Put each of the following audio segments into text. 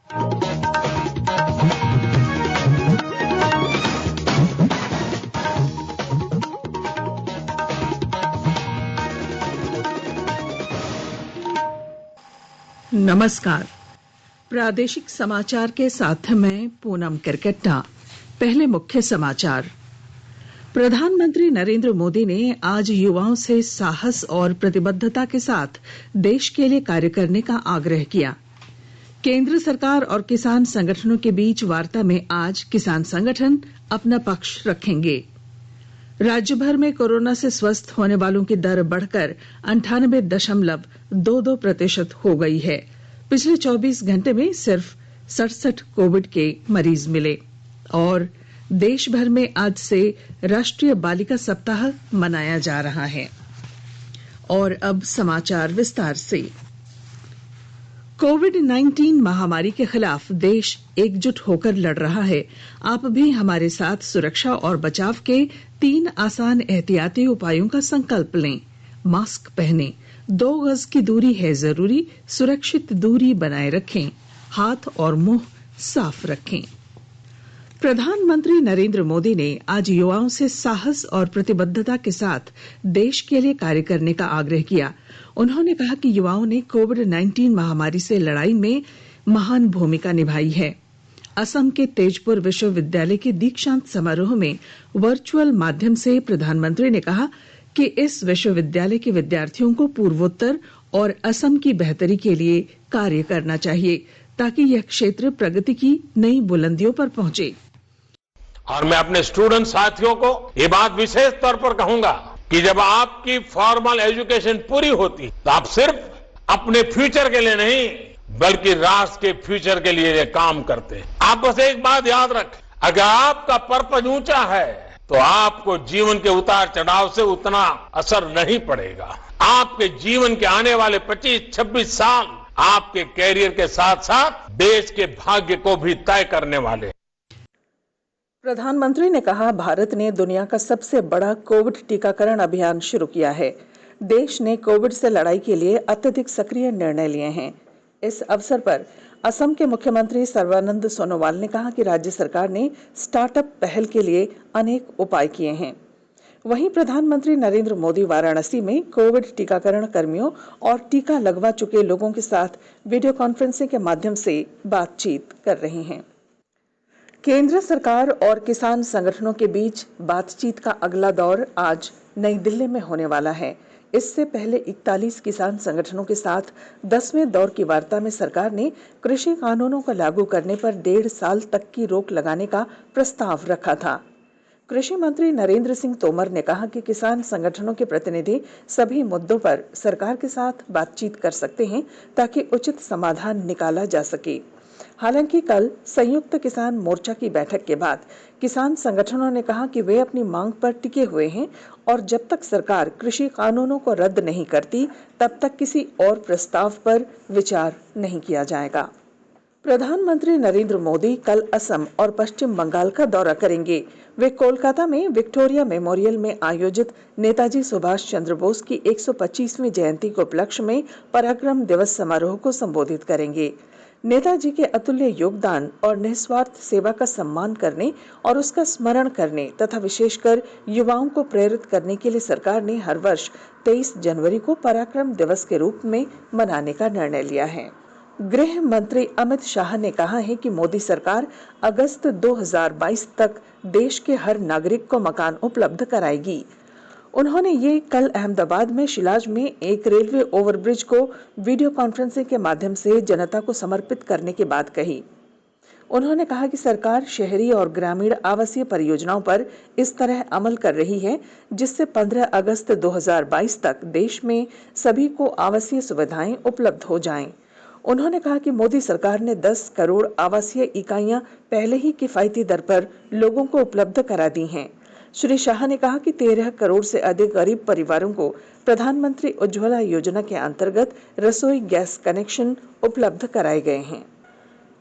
नमस्कार। प्रादेशिक समाचार के साथ मैं पूनम किरकेट्टा। पहले मुख्य समाचार। प्रधानमंत्री नरेंद्र मोदी ने आज युवाओं से साहस और प्रतिबद्धता के साथ देश के लिए कार्य करने का आग्रह किया। केंद्र सरकार और किसान संगठनों के बीच वार्ता में आज किसान संगठन अपना पक्ष रखेंगे। राज्य भर में कोरोना से स्वस्थ होने वालों की दर बढ़कर 98.22% हो गई है। पिछले 24 घंटे में सिर्फ 67 कोविड के मरीज मिले। और देश भर में आज से राष्ट्रीय बालिका सप्ताह मनाया जा रहा है। और अब समाचार विस्तार से। कोविड-19 महामारी के खिलाफ देश एकजुट होकर लड़ रहा है। आप भी हमारे साथ सुरक्षा और बचाव के 3 आसान एहतियाती उपायों का संकल्प लें। मास्क पहनें, 2 गज की दूरी है जरूरी, सुरक्षित दूरी बनाए रखें, हाथ और मुंह साफ रखें। प्रधानमंत्री नरेंद्र मोदी ने आज युवाओं से साहस और प्रतिबद्धता के साथ देश के लिए कार्य करने का आग्रह किया। उन्होंने कहा कि युवाओं ने कोविड-19 महामारी से लड़ाई में महान भूमिका निभाई है। असम के तेजपुर विश्वविद्यालय के दीक्षांत समारोह में वर्चुअल माध्यम से प्रधानमंत्री ने कहा कि इस विश्वविद्यालय के विद्यार्थियों को पूर्वोत्तर और असम की बेहतरी के लिए कार्य करना चाहिए ताकि यह क्षेत्र प्रगति की नई बुलंदियों पर पहुंचे। और मैं अपने स्टूडेंट साथियों को ये बात विशेष तौर पर कहूंगा कि जब आपकी फॉर्मल एजुकेशन पूरी होती तो आप सिर्फ अपने फ्यूचर के लिए नहीं बल्कि राष्ट्र के फ्यूचर के लिए काम करते हैं। आप बस एक बात याद रखें, अगर आपका पर्पज ऊंचा है तो आपको जीवन के उतार चढ़ाव से उतना असर नहीं पड़ेगा। आपके जीवन के आने वाले 25-26 साल आपके कैरियर के साथ साथ देश के भाग्य को भी तय करने वाले हैं। प्रधानमंत्री ने कहा, भारत ने दुनिया का सबसे बड़ा कोविड टीकाकरण अभियान शुरू किया है। देश ने कोविड से लड़ाई के लिए अत्यधिक सक्रिय निर्णय लिए हैं। इस अवसर पर असम के मुख्यमंत्री सर्बानंद सोनोवाल ने कहा कि राज्य सरकार ने स्टार्टअप पहल के लिए अनेक उपाय किए हैं। वहीं प्रधानमंत्री नरेंद्र मोदी वाराणसी में कोविड टीकाकरण कर्मियों और टीका लगवा चुके लोगों के साथ वीडियो कॉन्फ्रेंसिंग के माध्यम से बातचीत कर रहे हैं। केंद्र सरकार और किसान संगठनों के बीच बातचीत का अगला दौर आज नई दिल्ली में होने वाला है। इससे पहले 41 किसान संगठनों के साथ 10वें दौर की वार्ता में सरकार ने कृषि कानूनों को लागू करने पर 1.5 साल तक की रोक लगाने का प्रस्ताव रखा था। कृषि मंत्री नरेंद्र सिंह तोमर ने कहा कि किसान संगठनों के प्रतिनिधि सभी मुद्दों पर सरकार के साथ बातचीत कर सकते हैं ताकि उचित समाधान निकाला जा सके। हालांकि कल संयुक्त किसान मोर्चा की बैठक के बाद किसान संगठनों ने कहा कि वे अपनी मांग पर टिके हुए हैं और जब तक सरकार कृषि कानूनों को रद्द नहीं करती तब तक किसी और प्रस्ताव पर विचार नहीं किया जाएगा। प्रधानमंत्री नरेंद्र मोदी कल असम और पश्चिम बंगाल का दौरा करेंगे। वे कोलकाता में विक्टोरिया मेमोरियल में आयोजित नेताजी सुभाष चंद्र बोस की 125वीं जयंती के उपलक्ष्य में पराक्रम दिवस समारोह को संबोधित करेंगे। नेताजी के अतुल्य योगदान और निस्वार्थ सेवा का सम्मान करने और उसका स्मरण करने तथा विशेषकर युवाओं को प्रेरित करने के लिए सरकार ने हर वर्ष 23 जनवरी को पराक्रम दिवस के रूप में मनाने का निर्णय लिया है। गृह मंत्री अमित शाह ने कहा है कि मोदी सरकार अगस्त 2022 तक देश के हर नागरिक को मकान उपलब्ध कराएगी। उन्होंने ये कल अहमदाबाद में शिलाज में एक रेलवे ओवरब्रिज को वीडियो कॉन्फ्रेंसिंग के माध्यम से जनता को समर्पित करने के बाद कही। उन्होंने कहा कि सरकार शहरी और ग्रामीण आवासीय परियोजनाओं पर इस तरह अमल कर रही है जिससे 15 अगस्त 2022 तक देश में सभी को आवासीय सुविधाएं उपलब्ध हो जाएं। उन्होंने कहा कि मोदी सरकार ने 10 करोड़ आवासीय इकाइयां पहले ही किफायती दर पर लोगों को उपलब्ध करा दी हैं। श्री शाह ने कहा कि 13 करोड़ से अधिक गरीब परिवारों को प्रधानमंत्री उज्ज्वला योजना के अंतर्गत रसोई गैस कनेक्शन उपलब्ध कराए गए हैं।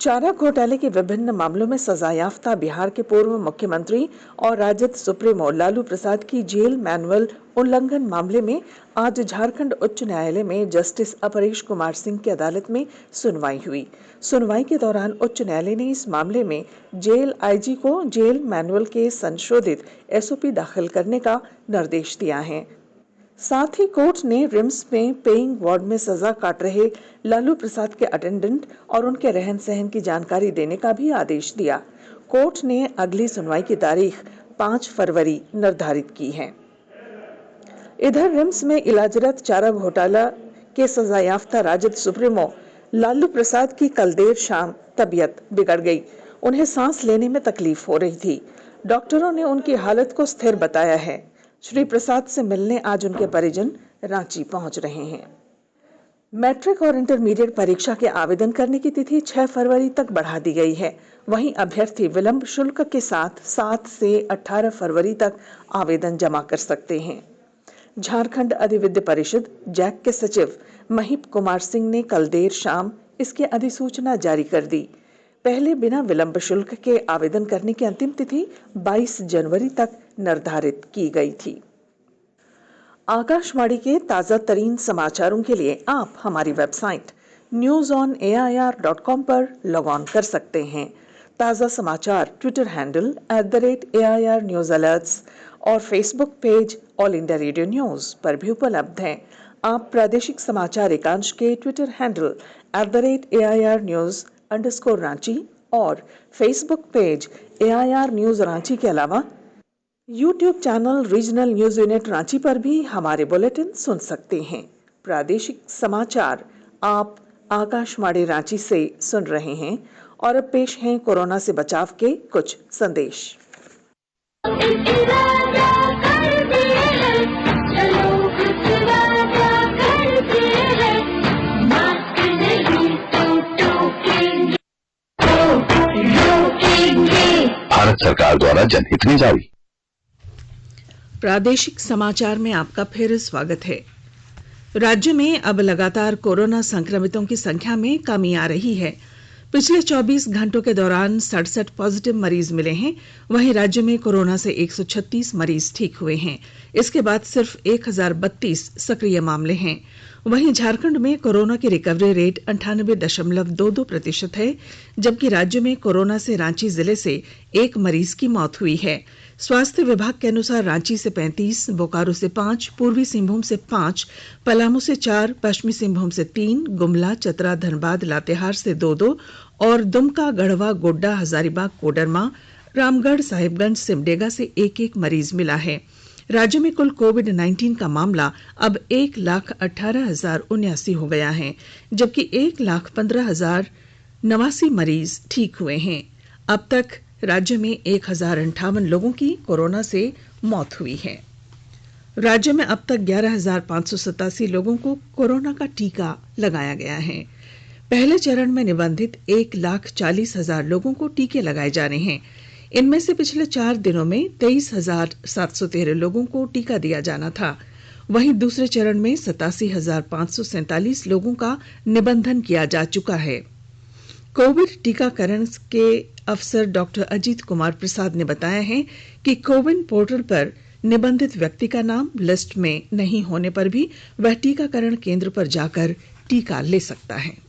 चारा घोटाले के विभिन्न मामलों में सजायाफ्ता बिहार के पूर्व मुख्यमंत्री और राजद सुप्रीमो लालू प्रसाद की जेल मैनुअल उल्लंघन मामले में आज झारखंड उच्च न्यायालय में जस्टिस अपरेश कुमार सिंह की अदालत में सुनवाई हुई। सुनवाई के दौरान उच्च न्यायालय ने इस मामले में जेल आईजी को जेल मैनुअल के संशोधित एसओपी दाखिल करने का निर्देश दिया है। साथ ही कोर्ट ने रिम्स में पेइंग वार्ड में सजा काट रहे लालू प्रसाद के अटेंडेंट और उनके रहन सहन की जानकारी देने का भी आदेश दिया। कोर्ट ने अगली सुनवाई की तारीख 5 फरवरी निर्धारित की है। इधर रिम्स में इलाजरत चारा घोटाला के सजायाफ्ता राजद सुप्रीमो लालू प्रसाद की कल देर शाम तबीयत बिगड़ गई। उन्हें सांस लेने में तकलीफ हो रही थी। डॉक्टरों ने उनकी हालत को स्थिर बताया है। श्री प्रसाद से मिलने आज उनके परिजन रांची पहुंच रहे हैं। मैट्रिक और इंटरमीडिएट परीक्षा के आवेदन करने की तिथि 6 फरवरी तक बढ़ा दी गई है। वहीं अभ्यर्थी विलंब शुल्क के साथ 7 से 18 फरवरी तक आवेदन जमा कर सकते हैं। झारखंड अधिविद्य परिषद जैक के सचिव महीप कुमार सिंह ने कल देर शाम इसकी अधिसूचना जारी कर दी। पहले बिना विलंब शुल्क के आवेदन करने की अंतिम तिथि 22 जनवरी तक निर्धारित की गई थी। आकाशवाणी के ताजा तरीन समाचारों के लिए आप हमारी वेबसाइट newsonair.com पर लॉग ऑन कर सकते हैं। ताजा समाचार Twitter handle @AIR news alerts और Facebook page all India radio news पर भी उपलब्ध हैं। आप प्रादेशिक समाचार एकांश के ट्विटर हैंडल @AIR न्यूज _रांची और Facebook page AIR news Ranchi के अलावा YouTube channel regional news unit Ranchi पर भी हमारे बुलेटिन सुन सकते हैं। प्रादेशिक समाचार आप आकाशवाणी रांची से सुन रहे हैं और अब पेश हैं कोरोना से बचाव के कुछ संदेश। भारत सरकार द्वारा जनहित में जारी। प्रादेशिक समाचार में आपका फिर स्वागत है। राज्य में अब लगातार कोरोना संक्रमितों की संख्या में कमी आ रही है। पिछले 24 घंटों के दौरान 67 पॉजिटिव मरीज मिले हैं। वहीं राज्य में कोरोना से 136 मरीज ठीक हुए हैं। इसके बाद सिर्फ 1032 सक्रिय मामले हैं। वहीं झारखंड में कोरोना की रिकवरी रेट 98.22% है, जबकि राज्य में कोरोना से रांची जिले से एक मरीज की मौत हुई है। स्वास्थ्य विभाग के अनुसार रांची से 35, बोकारो से 5, पूर्वी सिंहभूम से 5, पलामू से 4, पश्चिमी सिंहभूम से 3, गुमला, चतरा, धनबाद, लातेहार से 2 और दुमका, गढ़वा, गोड्डा, हजारीबाग, कोडरमा, रामगढ़, साहिबगंज, सिमडेगा से 1 मरीज मिला है। राज्य में कुल कोविड-19 का मामला अब 1,18,079 हो गया है, जबकि 1,15,089 मरीज ठीक हुए हैं। अब तक राज्य में 1,058 लोगों की कोरोना से मौत हुई है। राज्य में अब तक 11,587 लोगों को कोरोना का टीका लगाया गया है। पहले चरण में निबंधित 1,40,000 लोगों को टीके लगाए जाने हैं। इनमें से पिछले 4 दिनों में 23,713 लोगों को टीका दिया जाना था। वहीं दूसरे चरण में 87,547 लोगों का निबंधन किया जा चुका है। कोविड टीकाकरण के अफसर डॉक्टर अजीत कुमार प्रसाद ने बताया है कि कोविन पोर्टल पर निबंधित व्यक्ति का नाम लिस्ट में नहीं होने पर भी वह टीकाकरण केंद्र पर जाकर टीका ले सकता है।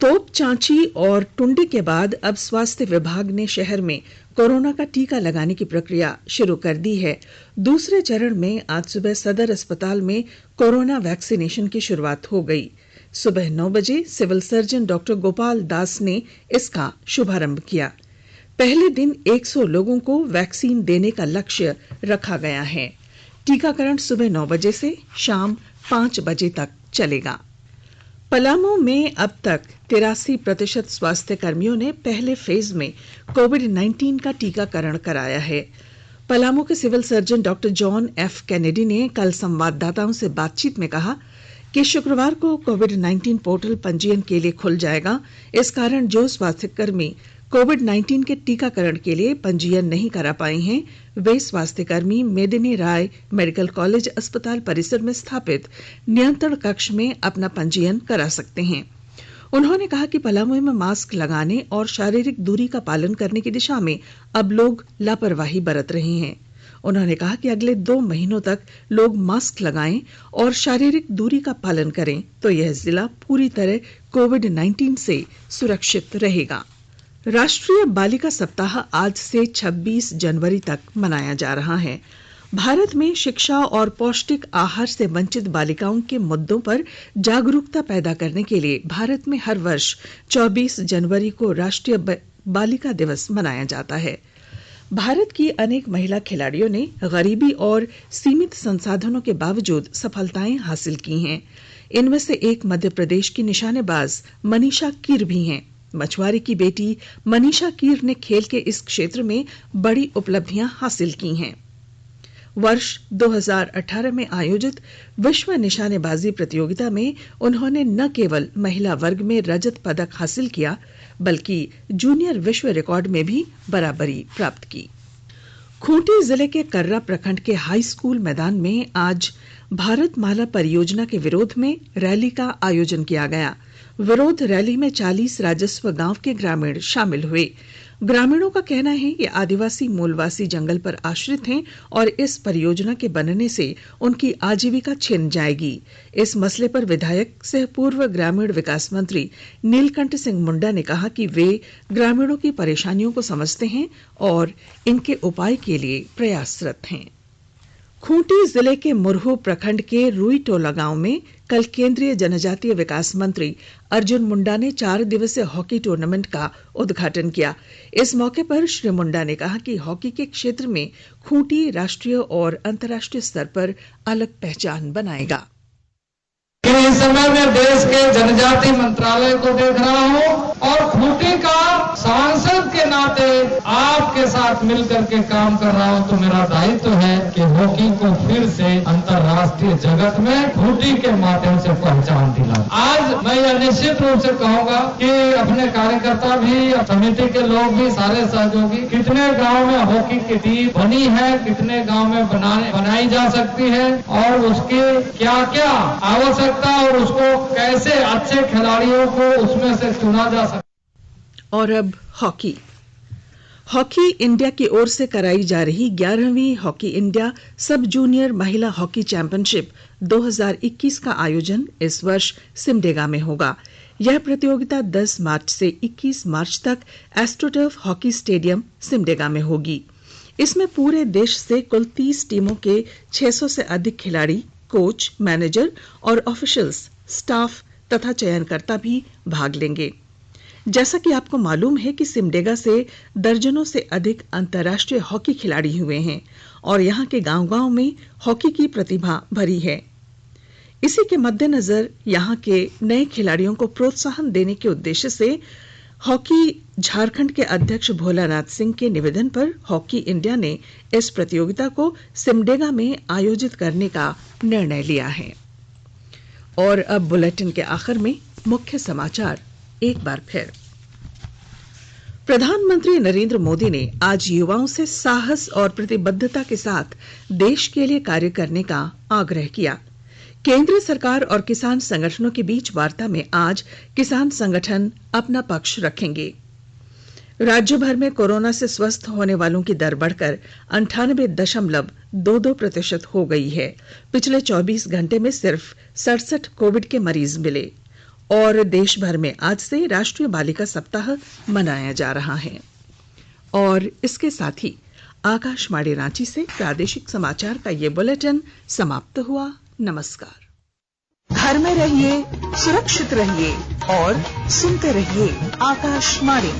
तोप, चांची और टुंडी के बाद अब स्वास्थ्य विभाग ने शहर में कोरोना का टीका लगाने की प्रक्रिया शुरू कर दी है। दूसरे चरण में आज सुबह सदर अस्पताल में कोरोना वैक्सीनेशन की शुरुआत हो गई। सुबह 9 बजे civil surgeon doctor Gopal Das ने इसका शुभारंभ किया। पहले दिन 100 लोगों को वैक्सीन देने का लक्ष्य रखा गया है। टीकाकरण सुबह 9 बजे से शाम 5 बजे तक चलेगा। पलामू में अब तक 83% स्वास्थ्य कर्मियों ने पहले फेज में कोविड-19 का टीकाकरण कराया है। पलामू के civil surgeon doctor John F Kennedy ने कल संवाददाताओं से बातचीत में कहा कि शुक्रवार को कोविड-19 पोर्टल पंजीयन के लिए खुल जाएगा। इस कारण जो स्वास्थ्यकर्मी कोविड-19 के टीकाकरण के लिए पंजीयन नहीं करा पाए हैं, वे स्वास्थ्यकर्मी मेदिनी राय मेडिकल कॉलेज अस्पताल परिसर में स्थापित नियंत्रण कक्ष में अपना पंजीयन करा सकते हैं। उन्होंने कहा कि पलामू में मास्क लगाने और शारीरिक दूरी का पालन करने की दिशा में अब लोग लापरवाही बरत रहे हैं। उन्होंने कहा कि अगले 2 महीनों तक लोग मास्क लगाएं और शारीरिक दूरी का पालन करें तो यह जिला पूरी तरह कोविड-19 से सुरक्षित रहेगा। राष्ट्रीय बालिका सप्ताह आज से 26 जनवरी तक मनाया जा रहा है। भारत में शिक्षा और पौष्टिक आहार से वंचित बालिकाओं के मुद्दों पर जागरूकता पैदा करने के लिए भारत में हर वर्ष 24 जनवरी को राष्ट्रीय बालिका दिवस मनाया जाता है। भारत की अनेक महिला खिलाड़ियों ने गरीबी और सीमित संसाधनों के बावजूद सफलताएं हासिल की हैं। इनमें से एक मध्य प्रदेश की निशानेबाज मनीषा कीर भी हैं। मछुआरे की बेटी मनीषा कीर ने खेल के इस क्षेत्र में बड़ी उपलब्धियां हासिल की हैं। वर्ष 2018 में आयोजित विश्व निशानेबाजी प्रतियोगिता में उन्होंने न केवल महिला वर्ग में रजत पदक हासिल किया बल्कि जूनियर विश्व रिकॉर्ड में भी बराबरी प्राप्त की। खूंटी जिले के कर्रा प्रखंड के हाई स्कूल मैदान में आज भारत माला परियोजना के विरोध में रैली का आयोजन किया गया। विरोध रैली में 40 राजस्व गांव के ग्रामीण शामिल हुए। ग्रामीणों का कहना है कि आदिवासी मूलवासी जंगल पर आश्रित हैं और इस परियोजना के बनने से उनकी आजीविका छिन जाएगी। इस मसले पर विधायक सह पूर्व ग्रामीण विकास मंत्री नीलकंठ सिंह मुंडा ने कहा कि वे ग्रामीणों की परेशानियों को समझते हैं और इनके उपाय के लिए प्रयासरत हैं। खूंटी जिले के मुरहू प्रखंड के रुईटोला गांव में कल केंद्रीय जनजातीय विकास मंत्री अर्जुन मुंडा ने 4 दिवसीय हॉकी टूर्नामेंट का उद्घाटन किया। इस मौके पर श्री मुंडा ने कहा कि हॉकी के क्षेत्र में खूंटी राष्ट्रीय और अंतर्राष्ट्रीय स्तर पर अलग पहचान बनाएगा। इस समय मैं देश के जनजाति मंत्रालय को देख रहा हूं और खूंटी का सांसद के नाते आपके साथ मिलकर के काम कर रहा हूं, तो मेरा दायित्व है कि हॉकी को फिर से अंतर्राष्ट्रीय जगत में खूंटी के माध्यम से पहचान दिलाऊं। आज मैं यह निश्चित रूप से कहूंगा कि अपने कार्यकर्ता भी, समिति के लोग भी, सारे सहयोगी, कितने गांव में हॉकी की टीम बनी है, कितने गांव में बनाई जा सकती है और उसकी क्या क्या आवश्यकता और उसको कैसे अच्छे खिलाड़ियों को उसमें से चुना जा सकता। और अब हॉकी इंडिया की ओर से कराई जा रही 11वीं हॉकी इंडिया सब जूनियर महिला हॉकी चैंपियनशिप 2021 का आयोजन इस वर्ष सिमडेगा में होगा। यह प्रतियोगिता 10 मार्च से 21 मार्च तक एस्ट्रोटर्फ हॉकी स्टेडियम सिमडेगा में होगी। इसमें पूरे देश से कुल 30 टीमों के 600 से अधिक खिलाड़ी, कोच, मैनेजर और ऑफिशियल्स, स्टाफ तथा चयनकर्ता भी भाग लेंगे। जैसा कि आपको मालूम है कि सिमडेगा से दर्जनों से अधिक अंतर्राष्ट्रीय हॉकी खिलाड़ी हुए हैं और यहाँ के गांव-गांव में हॉकी की प्रतिभा भरी है। इसी के मद्देनजर यहाँ के नए खिलाड़ियों को प्रोत्साहन देने के उद्देश्य से हॉकी झारखंड के अध्यक्ष भोलानाथ सिंह के निवेदन पर हॉकी इंडिया ने इस प्रतियोगिता को सिमडेगा में आयोजित करने का निर्णय लिया है। और अब बुलेटिन के आखिर में मुख्य समाचार एक बार फिर। प्रधानमंत्री नरेंद्र मोदी ने आज युवाओं से साहस और प्रतिबद्धता के साथ देश के लिए कार्य करने का आग्रह किया। केंद्र सरकार और किसान संगठनों के बीच वार्ता में आज किसान संगठन अपना पक्ष रखेंगे। राज्य भर में कोरोना से स्वस्थ होने वालों की दर बढ़कर 98.22% हो गई है। पिछले 24 घंटे में सिर्फ 67 कोविड के मरीज मिले। और देश भर में आज से राष्ट्रीय बालिका सप्ताह मनाया जा रहा है। और इसके साथ ही आकाशवाणी रांची से प्रादेशिक समाचार का ये बुलेटिन समाप्त हुआ। नमस्कार। घर में रहिए, सुरक्षित रहिए और सुनते रहिए आकाशवाणी।